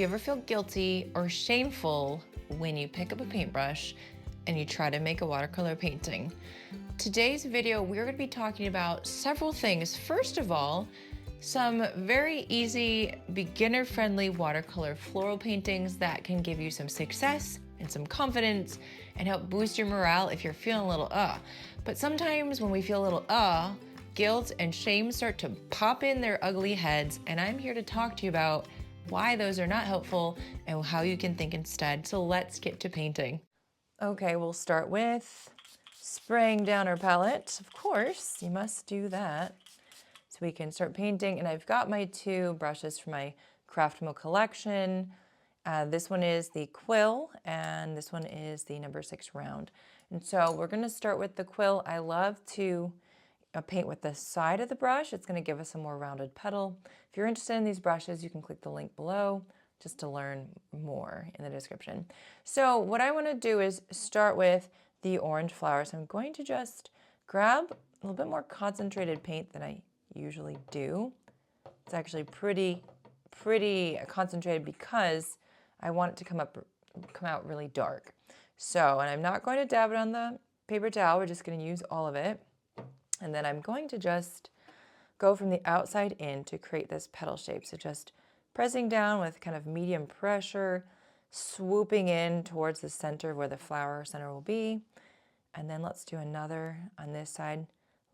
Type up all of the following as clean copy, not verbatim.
Do you ever feel guilty or shameful when you pick up a paintbrush and you try to make a watercolor painting? Today's video, we're going to be talking about several things. First of all, some very easy, beginner-friendly watercolor floral paintings that can give you some success and some confidence and help boost your morale if you're feeling a little But sometimes when we feel a little guilt and shame start to pop in their ugly heads, and I'm here to talk to you about why those are not helpful and how you can think instead. So let's get to painting. Okay, we'll start with spraying down our palette. Of course, you must do that. So we can start painting, and I've got my two brushes for my Craftmo collection. This one is the quill, and this one is the number 6 round. And so we're gonna start with the quill. I love to paint with the side of the brush. It's gonna give us a more rounded petal. If you're interested in these brushes, you can click the link below just to learn more in the description. So what I wanna do is start with the orange flower. So I'm going to just grab a little bit more concentrated paint than I usually do. It's actually pretty concentrated because I want it to come out really dark. So, and I'm not going to dab it on the paper towel. We're just going to use all of it. And then I'm going to just go from the outside in to create this petal shape. So just pressing down with kind of medium pressure, swooping in towards the center where the flower center will be. And then let's do another on this side,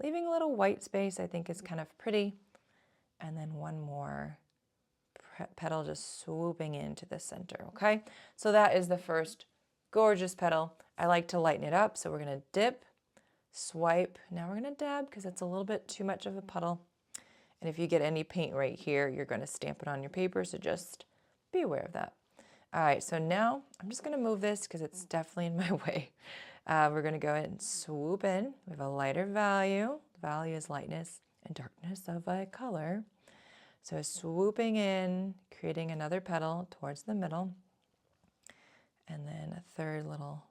leaving a little white space. I think is kind of pretty. And then one more petal just swooping into the center, okay? So that is the first gorgeous petal. I like to lighten it up, so we're gonna dip, swipe. Now we're gonna dab because it's a little bit too much of a puddle. And if you get any paint right here, you're gonna stamp it on your paper, so just be aware of that. All right, so now I'm just gonna move this because it's definitely in my way. We're gonna go ahead and swoop in. We have a lighter value. The value is lightness and darkness of a color. So swooping in, creating another petal towards the middle, and then a third little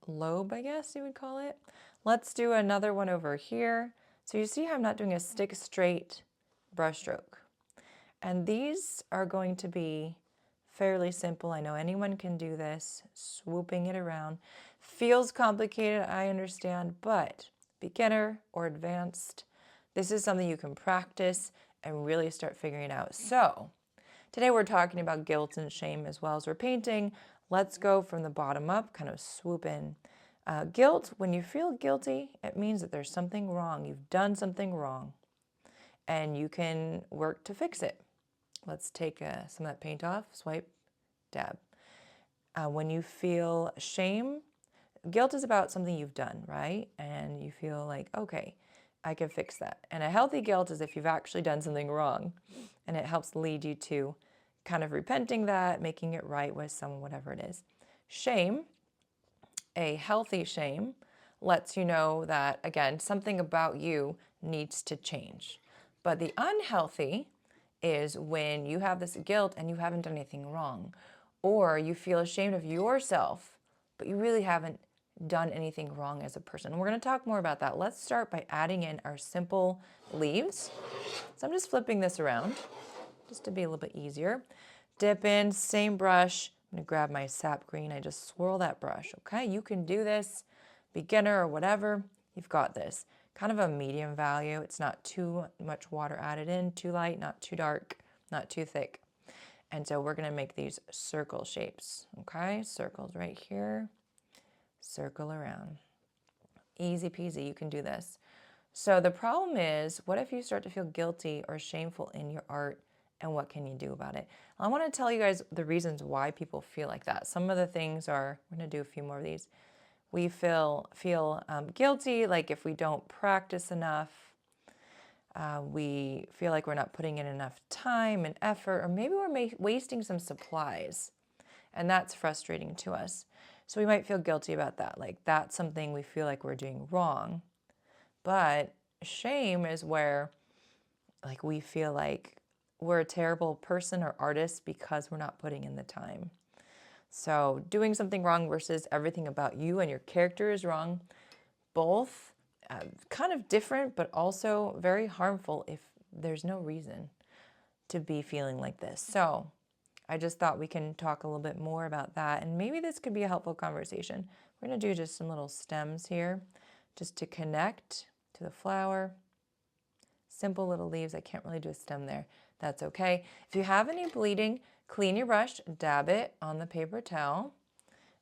lobe, I guess you would call it. Let's do another one over here. So you see how I'm not doing a stick straight brush stroke. And these are going to be fairly simple. I know anyone can do this, swooping it around. Feels complicated, I understand, but beginner or advanced, this is something you can practice and really start figuring out. So today we're talking about guilt and shame as well as we're painting. Let's go from the bottom up, kind of swoop in. Guilt, when you feel guilty, it means that there's something wrong. You've done something wrong and you can work to fix it. Let's take some of that paint off, swipe, dab. When you feel shame, guilt is about something you've done, right? And you feel like, okay, I can fix that. And a healthy guilt is if you've actually done something wrong, and it helps lead you to kind of repenting that, making it right with someone, whatever it is. Shame, a healthy shame, lets you know that, again, something about you needs to change. But the unhealthy is when you have this guilt and you haven't done anything wrong, or you feel ashamed of yourself, but you really haven't done anything wrong as a person. And we're going to talk more about that. Let's start by adding in our simple leaves. So I'm just flipping this around just to be a little bit easier. Dip in, same brush. I'm going to grab my sap green. I just swirl that brush, okay? You can do this, beginner or whatever. You've got this. Kind of a medium value. It's not too much water added in, too light, not too dark, not too thick. And so we're going to make these circle shapes, okay? Circles right here. Circle around. Easy peasy, you can do this. So the problem is, what if you start to feel guilty or shameful in your art, and what can you do about it? I want to tell you guys the reasons why people feel like that. Some of the things are, we're going to do a few more of these. We feel guilty, like if we don't practice enough. We feel like we're not putting in enough time and effort, or maybe we're wasting some supplies, and that's frustrating to us. So we might feel guilty about that. Like that's something we feel like we're doing wrong. But shame is where like we feel like we're a terrible person or artist because we're not putting in the time. So doing something wrong versus everything about you and your character is wrong. Both kind of different, but also very harmful if there's no reason to be feeling like this. So I just thought we can talk a little bit more about that, and maybe this could be a helpful conversation. We're going to do just some little stems here just to connect to the flower. Simple little leaves. I can't really do a stem there. That's okay. If you have any bleeding, clean your brush, dab it on the paper towel,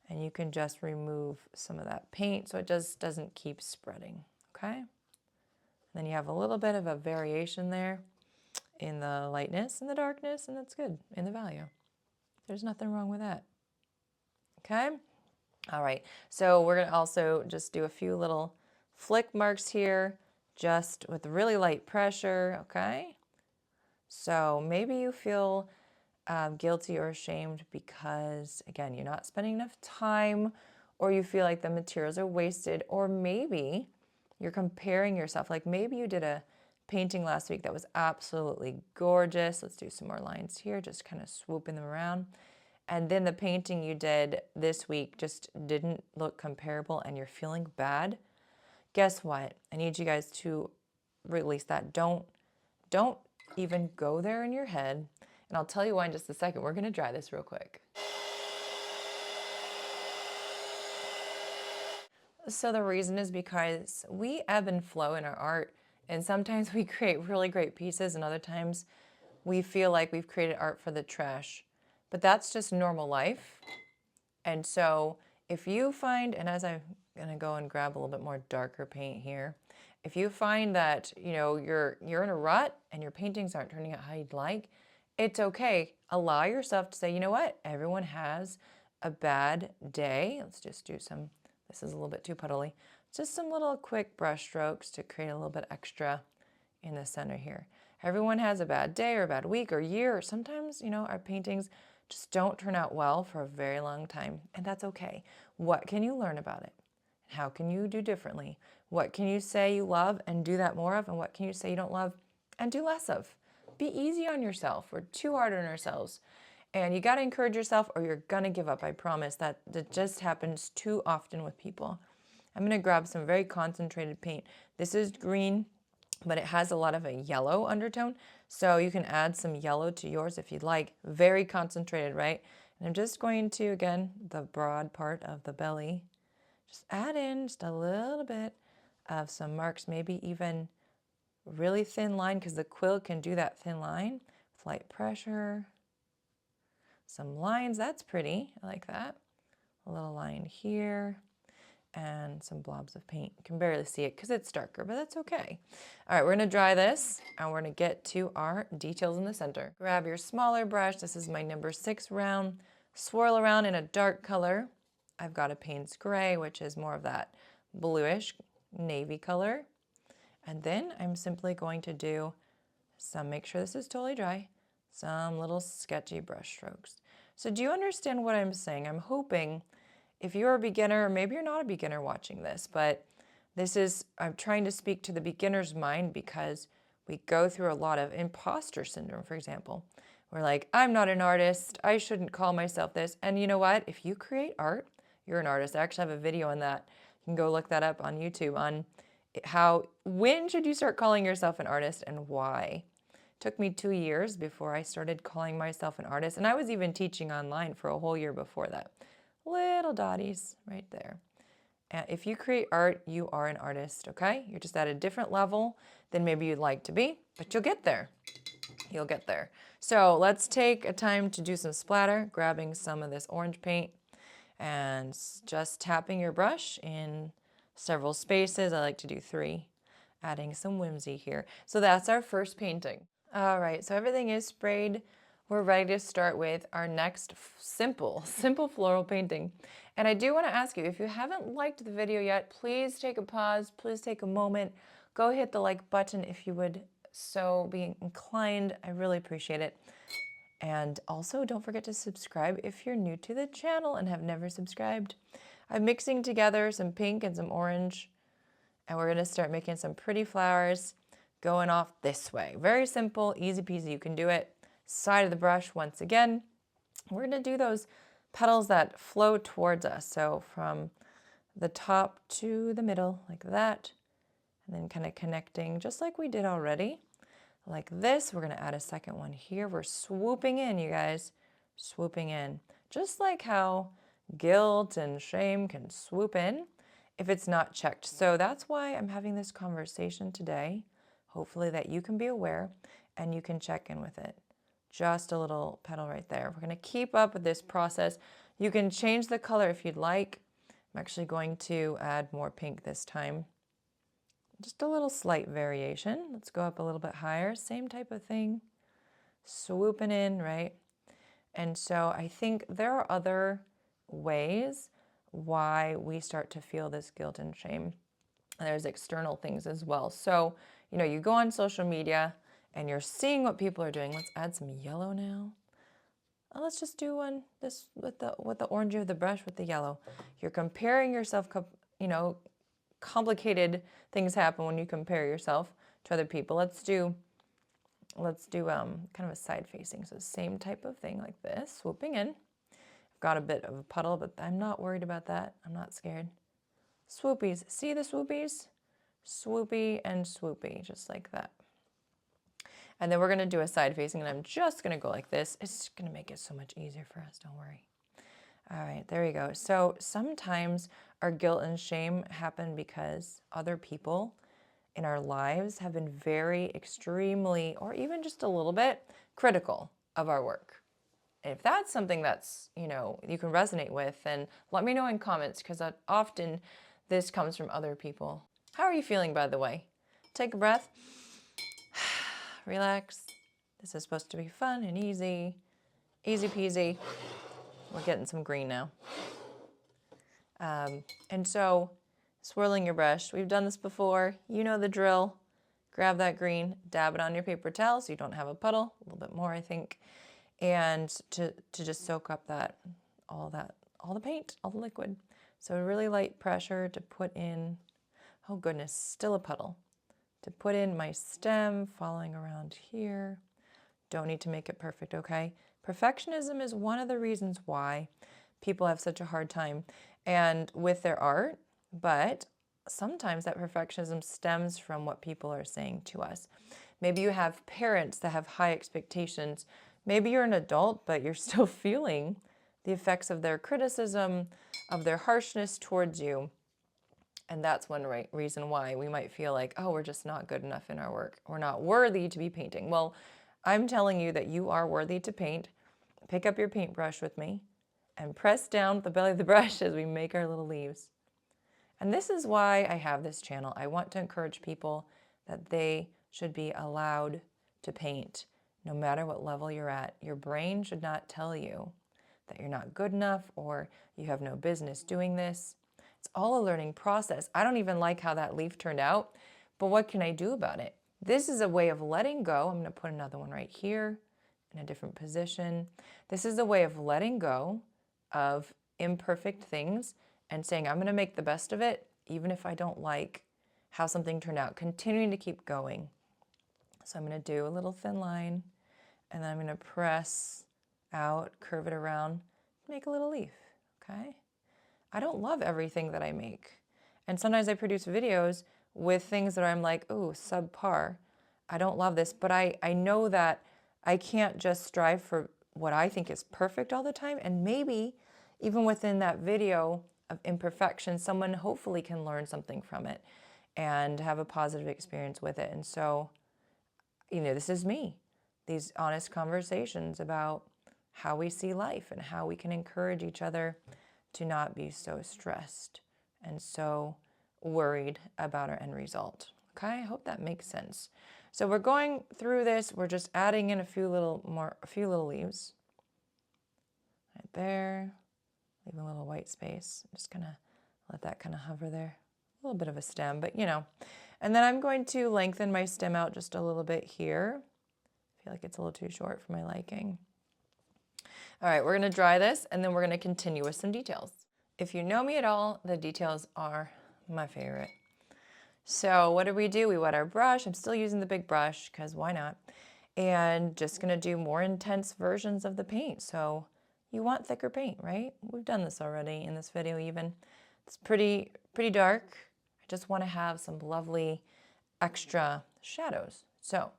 and you can just remove some of that paint so it just doesn't keep spreading, okay? And then you have a little bit of a variation there in the lightness and the darkness, and that's good in the value. There's nothing wrong with that, okay? All right, so we're gonna also just do a few little flick marks here, just with really light pressure, okay? So maybe you feel guilty or ashamed because, again, you're not spending enough time, or you feel like the materials are wasted, or maybe you're comparing yourself. Like maybe you did a painting last week that was absolutely gorgeous. Let's do some more lines here, just kind of swooping them around. And then the painting you did this week just didn't look comparable and you're feeling bad. Guess what? I need you guys to release that. Don't even go there in your head. And I'll tell you why in just a second. We're going to dry this real quick. So the reason is because we ebb and flow in our art, and sometimes we create really great pieces and other times we feel like we've created art for the trash. But that's just normal life. And so if you find, and as I'm going to go and grab a little bit more darker paint here, if you find that, you know, you're in a rut and your paintings aren't turning out how you'd like, it's okay. Allow yourself to say, you know what? Everyone has a bad day. Let's just do some, this is a little bit too puddly. Just some little quick brush strokes to create a little bit extra in the center here. Everyone has a bad day or a bad week or year, or sometimes, you know, our paintings just don't turn out well for a very long time, and that's okay. What can you learn about it? How can you do differently? What can you say you love and do that more of, and what can you say you don't love and do less of? Be easy on yourself. We're too hard on ourselves. And you got to encourage yourself or you're going to give up. I promise that just happens too often with people. I'm going to grab some very concentrated paint. This is green, but it has a lot of a yellow undertone. So you can add some yellow to yours if you'd like. Very concentrated, right? And I'm just going to, again, the broad part of the belly, just add in just a little bit of some marks, maybe even really thin line, because the quill can do that thin line with light pressure. Some lines, that's pretty, I like that. A little line here and some blobs of paint. You can barely see it because it's darker, but that's okay. All right, we're gonna dry this and we're gonna get to our details in the center. Grab your smaller brush. This is my number 6 round. Swirl around in a dark color. I've got a Payne's Gray, which is more of that bluish navy color. And then I'm simply going to do some, make sure this is totally dry, some little sketchy brush strokes. So do you understand what I'm saying? I'm hoping if you're a beginner, or maybe you're not a beginner watching this, but this is, I'm trying to speak to the beginner's mind because we go through a lot of imposter syndrome, for example. We're like, I'm not an artist. I shouldn't call myself this. And you know what? If you create art, you're an artist. I actually have a video on that. You can go look that up on YouTube on when should you start calling yourself an artist and why? It took me 2 years before I started calling myself an artist. And I was even teaching online for a whole year before that. Little dotties right there. And if you create art, you are an artist, okay? You're just at a different level than maybe you'd like to be, but you'll get there. You'll get there. So let's take a time to do some splatter, grabbing some of this orange paint and just tapping your brush in several spaces. I like to do 3, adding some whimsy here. So that's our first painting. All right, so everything is sprayed. We're ready to start with our next simple floral painting. And I do want to ask you, if you haven't liked the video yet, please take a pause, please take a moment, go hit the like button if you would so be inclined. I really appreciate it. And also don't forget to subscribe if you're new to the channel and have never subscribed. I'm mixing together some pink and some orange, and we're gonna start making some pretty flowers going off this way. Very simple, easy peasy, you can do it. Side of the brush once again. We're gonna do those petals that flow towards us. So from the top to the middle, like that, and then kind of connecting just like we did already. Like this, we're gonna add a second one here. We're swooping in, you guys. swooping in. Just like how guilt and shame can swoop in if it's not checked. So that's why I'm having this conversation today. Hopefully that you can be aware and you can check in with it. Just a little petal right there. We're going to keep up with this process. You can change the color if you'd like. I'm actually going to add more pink this time. Just a little slight variation. Let's go up a little bit higher. Same type of thing. Swooping in, right? And so I think there are other ways why we start to feel this guilt and shame. And there's external things as well. So, you go on social media and you're seeing what people are doing. Let's add some yellow now. Let's just do this with the orange of the brush with the yellow. You're comparing yourself, complicated things happen when you compare yourself to other people. Let's do kind of a side facing. So same type of thing like this, swooping in. I've got a bit of a puddle, but I'm not worried about that. I'm not scared. Swoopies, see the swoopies? Swoopy and swoopy, just like that. And then we're gonna do a side facing, and I'm just gonna go like this. It's gonna make it so much easier for us, don't worry. All right, there you go. So sometimes our guilt and shame happen because other people in our lives have been very extremely, or even just a little bit, critical of our work. And if that's something that's, you can resonate with, then let me know in comments, because often this comes from other people. How are you feeling, by the way? Take a breath. Relax. This is supposed to be fun and easy. Easy peasy. We're getting some green now. And so swirling your brush. We've done this before. You know the drill. Grab that green, dab it on your paper towel so you don't have a puddle. A little bit more, I think. And to just soak up all the paint, all the liquid. So really light pressure to put in, oh goodness, still a puddle. To put in my stem, following around here. Don't need to make it perfect, okay? Perfectionism is one of the reasons why people have such a hard time and with their art, but sometimes that perfectionism stems from what people are saying to us. Maybe you have parents that have high expectations. Maybe you're an adult, but you're still feeling the effects of their criticism, of their harshness towards you. And that's one reason why we might feel like, oh, we're just not good enough in our work. We're not worthy to be painting. Well, I'm telling you that you are worthy to paint. Pick up your paintbrush with me and press down the belly of the brush as we make our little leaves. And this is why I have this channel. I want to encourage people that they should be allowed to paint no matter what level you're at. Your brain should not tell you that you're not good enough or you have no business doing this. It's all a learning process. I don't even like how that leaf turned out, but what can I do about it? This is a way of letting go. I'm going to put another one right here in a different position. This is a way of letting go of imperfect things and saying, I'm going to make the best of it, even if I don't like how something turned out, continuing to keep going. So I'm going to do a little thin line, and then I'm going to press out, curve it around, make a little leaf, okay? I don't love everything that I make. And sometimes I produce videos with things that I'm like, ooh, subpar. I don't love this, but I know that I can't just strive for what I think is perfect all the time. And maybe even within that video of imperfection, someone hopefully can learn something from it and have a positive experience with it. And so, this is me. These honest conversations about how we see life and how we can encourage each other to not be so stressed and so worried about our end result. Okay, I hope that makes sense. So we're going through this. We're just adding in a few little leaves. Right there. Leave a little white space. I'm just gonna let that kind of hover there. A little bit of a stem, but And then I'm going to lengthen my stem out just a little bit here. I feel like it's a little too short for my liking. All right, we're gonna dry this and then we're gonna continue with some details. If you know me at all, the details are my favorite. So what do? We wet our brush. I'm still using the big brush because why not? And just gonna do more intense versions of the paint. So you want thicker paint, right? We've done this already in this video even. It's pretty dark. I just wanna have some lovely extra shadows. So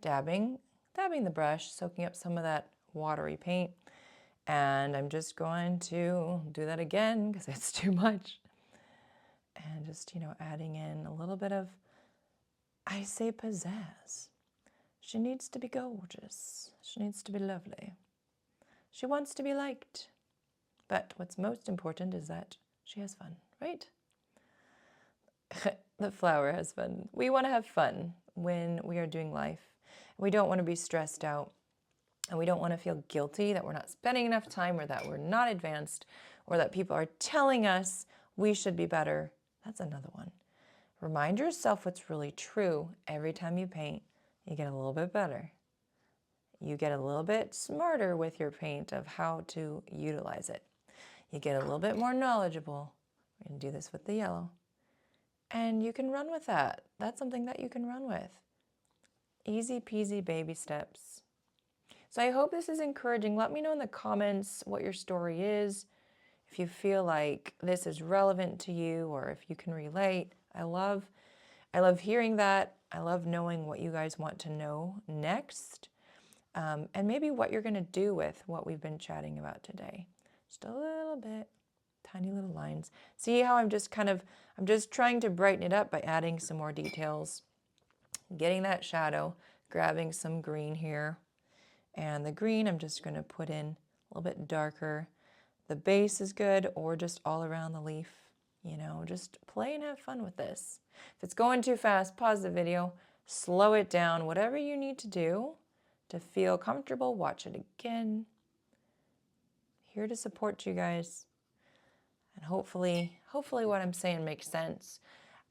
dabbing the brush, soaking up some of that watery paint. And I'm just going to do that again because it's too much. And just, adding in a little bit of, I say, pizzazz. She needs to be gorgeous. She needs to be lovely. She wants to be liked. But what's most important is that she has fun, right? The flower has fun. We want to have fun when we are doing life. We don't want to be stressed out. And we don't want to feel guilty that we're not spending enough time or that we're not advanced or that people are telling us we should be better. That's another one. Remind yourself what's really true. Every time you paint, you get a little bit better. You get a little bit smarter with your paint of how to utilize it. You get a little bit more knowledgeable. We're going to do this with the yellow. And you can run with that. That's something that you can run with. Easy peasy baby steps. So I hope this is encouraging. Let me know in the comments what your story is. If you feel like this is relevant to you or if you can relate. I love hearing that. I love knowing what you guys want to know next. And maybe what you're going to do with what we've been chatting about today. Just a little bit, tiny little lines. See how I'm just trying to brighten it up by adding some more details. Getting that shadow, grabbing some green here. And the green I'm just going to put in a little bit darker. The base is good, or just all around the leaf. Just play and have fun with this. If it's going too fast, pause the video, slow it down, whatever you need to do to feel comfortable, watch it again. Here to support you guys. And hopefully what I'm saying makes sense.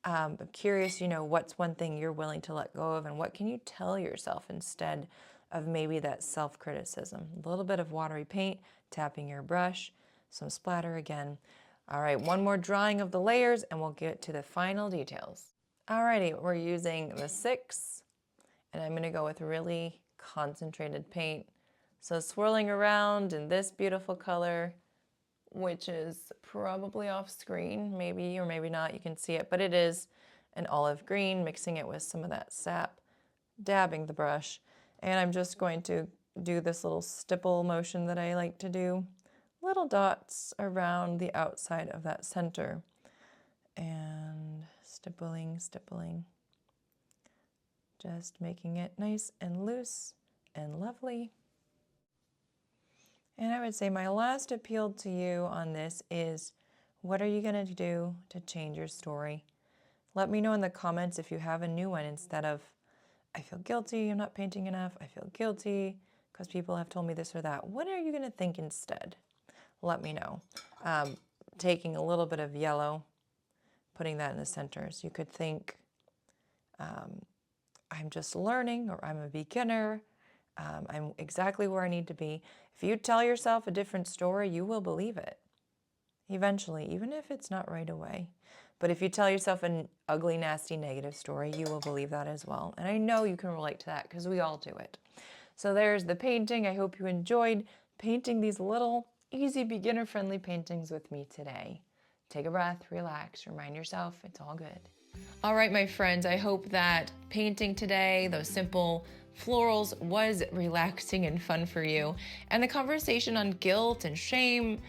I'm curious, what's one thing you're willing to let go of and what can you tell yourself instead of maybe that self-criticism. A little bit of watery paint, tapping your brush, some splatter again. All right, one more drawing of the layers and we'll get to the final details. Alrighty, we're using the 6 and I'm gonna go with really concentrated paint. So swirling around in this beautiful color, which is probably off screen, maybe or maybe not, you can see it, but it is an olive green, mixing it with some of that sap, dabbing the brush. And I'm just going to do this little stipple motion that I like to do. Little dots around the outside of that center. And stippling. Just making it nice and loose and lovely. And I would say my last appeal to you on this is, what are you going to do to change your story? Let me know in the comments if you have a new one instead of, I feel guilty, I'm not painting enough, I feel guilty because people have told me this or that. What are you going to think instead? Let me know. Taking a little bit of yellow, putting that in the center. So you could think, I'm just learning, or I'm a beginner, I'm exactly where I need to be. If you tell yourself a different story, you will believe it eventually, even if it's not right away. But if you tell yourself an ugly, nasty, negative story, you will believe that as well. And I know you can relate to that because we all do it. So there's the painting. I hope you enjoyed painting these little, easy, beginner-friendly paintings with me today. Take a breath, relax, remind yourself it's all good. All right, my friends, I hope that painting today, those simple florals, was relaxing and fun for you. And the conversation on guilt and shame,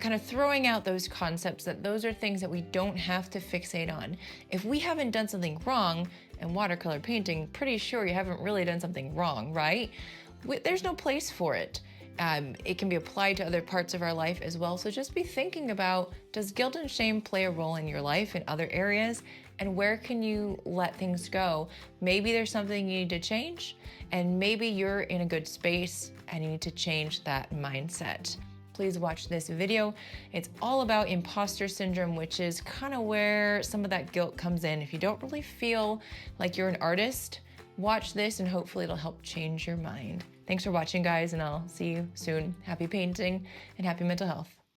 kind of throwing out those concepts that those are things that we don't have to fixate on. If we haven't done something wrong in watercolor painting, pretty sure you haven't really done something wrong, right? There's no place for it. It can be applied to other parts of our life as well. So just be thinking about, does guilt and shame play a role in your life in other areas? And where can you let things go? Maybe there's something you need to change, and maybe you're in a good space and you need to change that mindset. Please watch this video. It's all about imposter syndrome, which is kind of where some of that guilt comes in. If you don't really feel like you're an artist, watch this and hopefully it'll help change your mind. Thanks for watching, guys, and I'll see you soon. Happy painting and happy mental health.